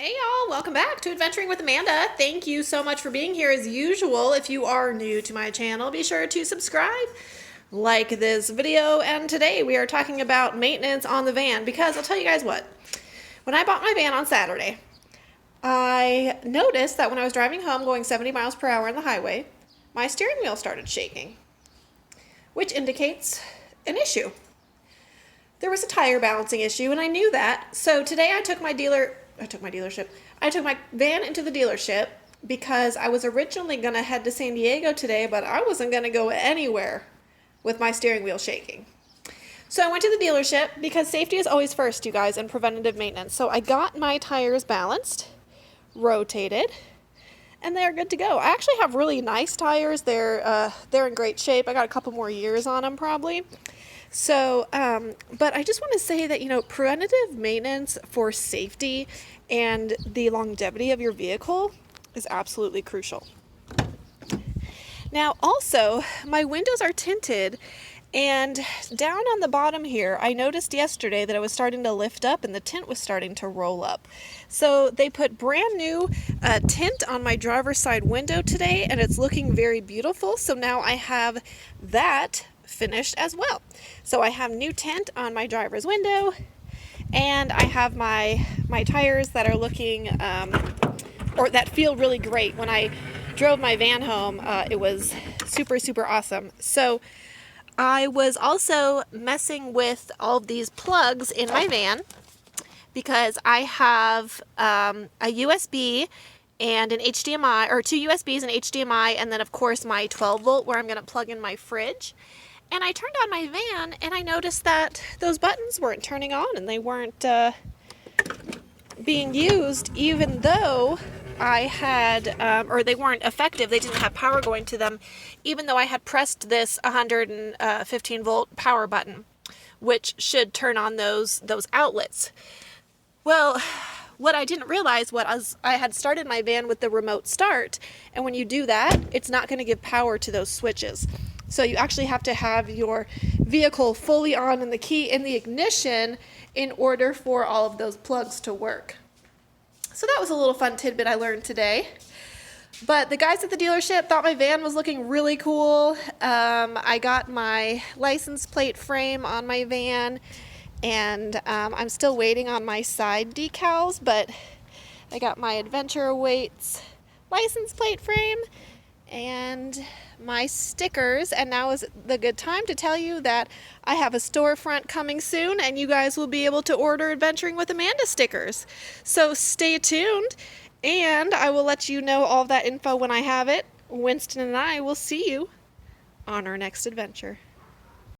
Hey y'all, welcome back to Adventuring with Amanda. Thank you so much for being here as usual. If you are new to my channel, be sure to subscribe, like this video, and today we are talking about maintenance on the van because I'll tell you guys what, when I bought my van on Saturday, I noticed that when I was driving home going 70 miles per hour on the highway, my steering wheel started shaking, which indicates an issue. There was a tire balancing issue and I knew that. So today I took my van into the dealership because I was originally going to head to San Diego today, but I wasn't going to go anywhere with my steering wheel shaking. So I went to the dealership because safety is always first, you guys, and preventative maintenance. So I got my tires balanced, rotated, and they're good to go. I actually have really nice tires. They're in great shape. I got a couple more years on them probably. So, but I just want to say that, preventative maintenance for safety and the longevity of your vehicle is absolutely crucial. Now, also, my windows are tinted, and down on the bottom here, I noticed yesterday that it was starting to lift up and the tint was starting to roll up. So they put brand new tint on my driver's side window today, and it's looking very beautiful. So now I have that finished as well. So I have new tint on my driver's window, and I have my tires that are looking or that feel really great. When I drove my van home, it was super awesome. So I was also messing with all of these plugs in my van because I have a USB and an HDMI, or two USBs and HDMI, and then of course my 12 volt where I'm going to plug in my fridge. And I turned on my van and I noticed that those buttons weren't turning on and they weren't being used, even though I had, or they weren't effective. They didn't have power going to them, even though I had pressed this 115 volt power button, which should turn on those outlets. Well, what I didn't realize was I had started my van with the remote start, and when you do that, it's not going to give power to those switches. So you actually have to have your vehicle fully on and the key in the ignition in order for all of those plugs to work. So that was a little fun tidbit I learned today. But the guys at the dealership thought my van was looking really cool. I got my license plate frame on my van, and I'm still waiting on my side decals, but I got my Adventure Awaits license plate frame and my stickers, and now is the good time to tell you that I have a storefront coming soon and you guys will be able to order Adventuring with Amanda stickers. So stay tuned and I will let you know all that info when I have it. Winston and I will see you on our next adventure.